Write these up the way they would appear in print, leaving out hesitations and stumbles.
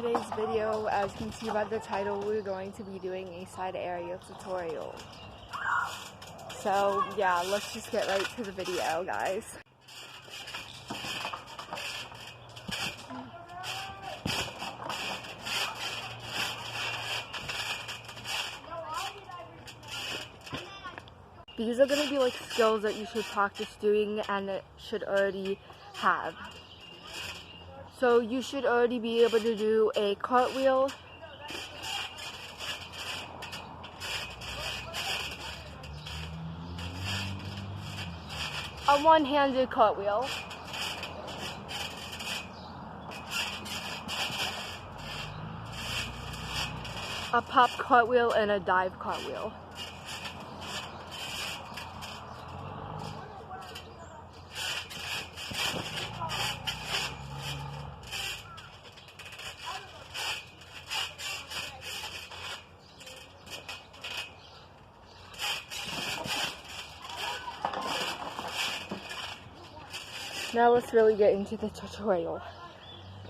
today's video, as you can see by the title, we're going to be doing a side aerial tutorial. So yeah, let's just get right to the video, guys. These are going to be like skills that you should practice doing and it should already have. So you should already be able to do a cartwheel, a one-handed cartwheel, a pop cartwheel, and a dive cartwheel. Now let's really get into the tutorial.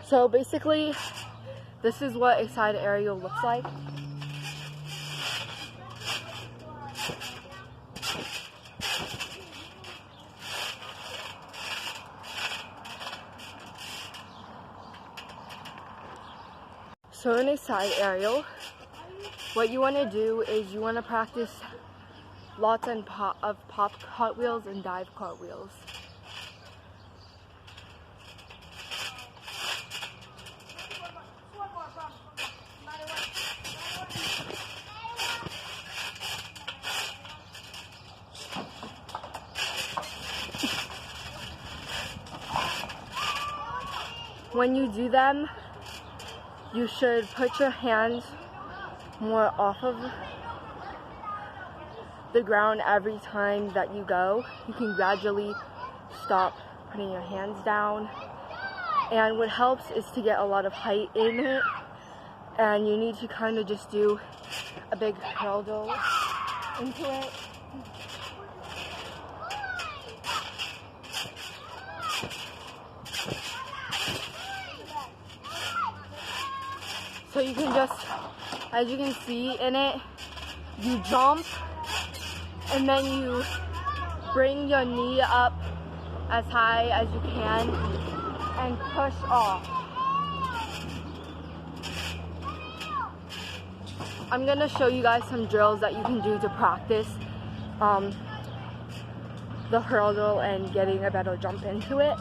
So basically, this is what a side aerial looks like. So in a side aerial, what you want to do is you want to practice lots of pop cartwheels and dive cartwheels. When you do them, you should put your hands more off of the ground every time that you go. You can gradually stop putting your hands down. And what helps is to get a lot of height in it. And you need to kind of just do a big hurdle into it. So you can just, as you can see in it, you jump and then you bring your knee up as high as you can and push off. I'm going to show you guys some drills that you can do to practice the hurdle and getting a better jump into it.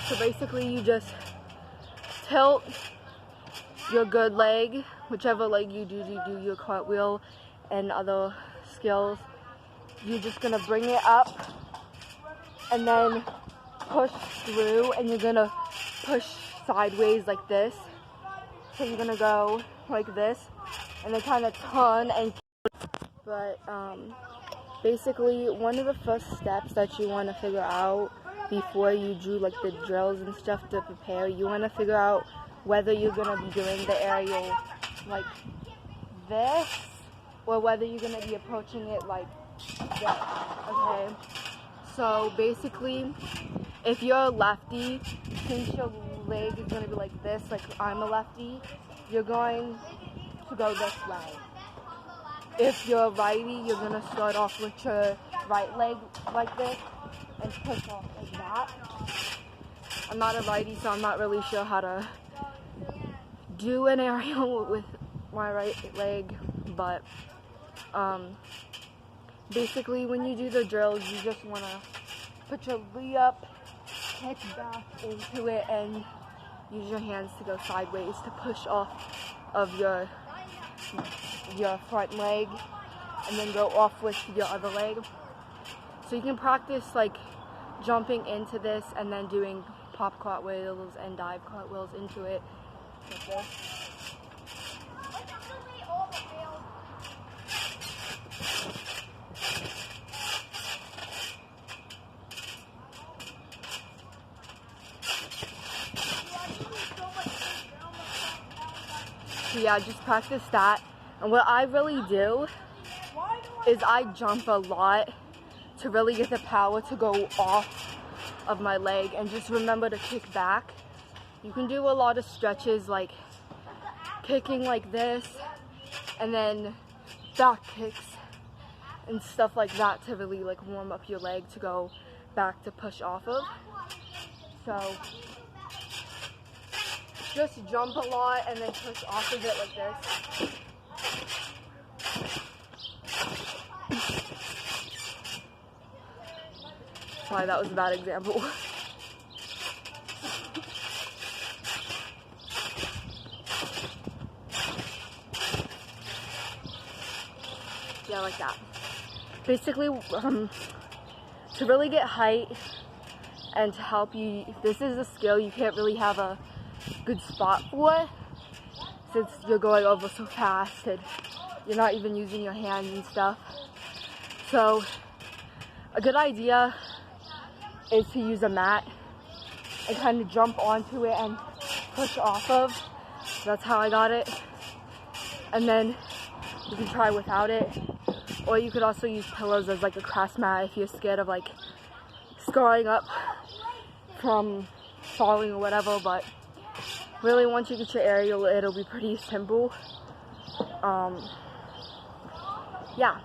So basically you just tilt your good leg, whichever leg you do your cartwheel and other skills. You're just gonna bring it up and then push through, and you're gonna push sideways like this. So you're gonna go like this and then kind of turn and basically one of the first steps that you want to figure out before you do like the drills and stuff to prepare, you want to figure out whether you're going to be doing the aerial like this or whether you're going to be approaching it like that. Okay, so basically if you're a lefty, since your leg is going to be like this, like I'm a lefty, you're going to go this way. If you're a righty, you're going to start off with your right leg like this and push off like that. I'm not a righty, so I'm not really sure how to do an aerial with my right leg, but basically when you do the drills, you just want to put your knee up, kick back into it, and use your hands to go sideways to push off of your front leg and then go off with your other leg. So you can practice like jumping into this and then doing pop cartwheels and dive cartwheels into it like this. So yeah, just practice that. And what I really do is I jump a lot to really get the power to go off of my leg, and just remember to kick back. You can do a lot of stretches like kicking like this and then back kicks and stuff like that to really like warm up your leg to go back to push off of. So just jump a lot and then push off of it like this. Sorry, that was a bad example. Yeah, like that. Basically, to really get height and to help you, this is a skill you can't really have a good spot for since you're going over so fast and you're not even using your hands and stuff. So a good idea is to use a mat and kind of jump onto it and push off of. That's how I got it. And then you can try without it, or you could also use pillows as like a crash mat if you're scared of like scarring up from falling or whatever. But really, once you get your aerial, it'll be pretty simple. Yeah,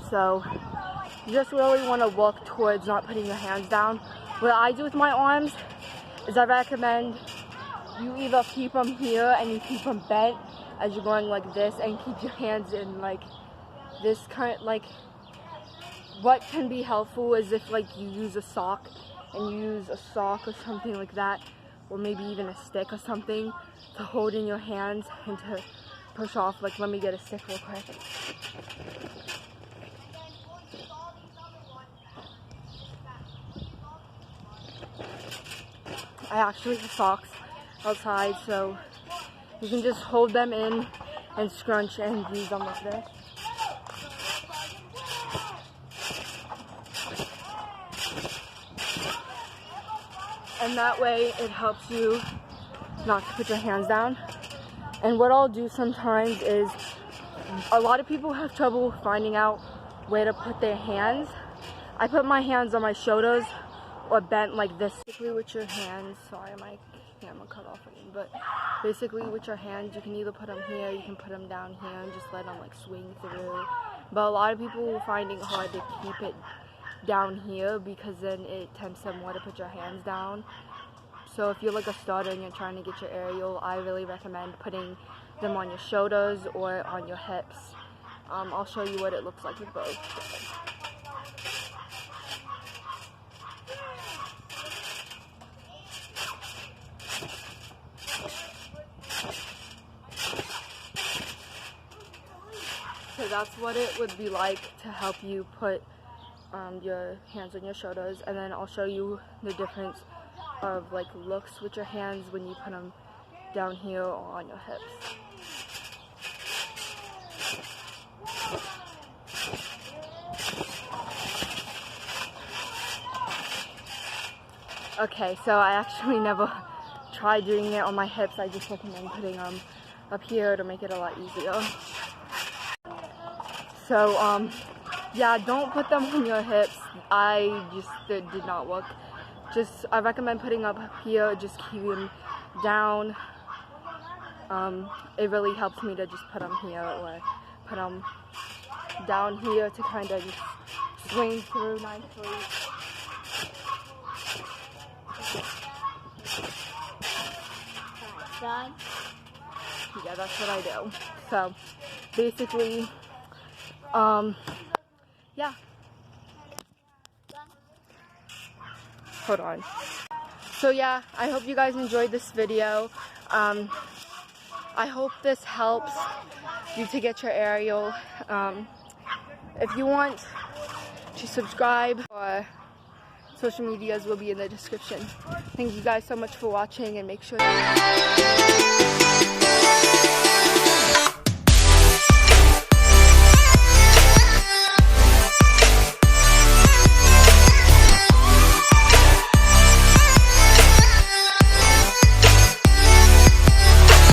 so you just really want to work towards not putting your hands down. What I do with my arms is I recommend you either keep them here and you keep them bent as you're going like this, and keep your hands in like this kind. Like, what can be helpful is if like you use a sock and you use a sock or something like that, or maybe even a stick or something to hold in your hands and to push off. Like, let me get a stick real quick. I actually have socks outside, so you can just hold them in and scrunch and use them like this. And that way it helps you not to put your hands down. And what I'll do sometimes is, a lot of people have trouble finding out where to put their hands. I put my hands on my shoulders or bent like this. Basically with your hands, sorry my camera cut off again, but basically with your hands you can either put them here, you can put them down here and just let them like swing through. But a lot of people find it hard to keep it down here because then it tempts them more to put your hands down. So if you're like a starter and you're trying to get your aerial, I really recommend putting them on your shoulders or on your hips. I'll show you what it looks like with both. So that's what it would be like to help you put your hands on your shoulders, and then I'll show you the difference of like looks with your hands when you put them down here or on your hips. Okay, so I actually never tried doing it on my hips. I just recommend putting them up here to make it a lot easier. So, yeah, don't put them on your hips. It did not work. I recommend putting up here, just keep them down. It really helps me to just put them here or put them down here to kind of just swing through nicely. Done? Yeah, that's what I do. So, basically, yeah. Hold on. So yeah, I hope you guys enjoyed this video. I hope this helps you to get your aerial. If you want to subscribe, social medias will be in the description. Thank you guys so much for watching, and make sure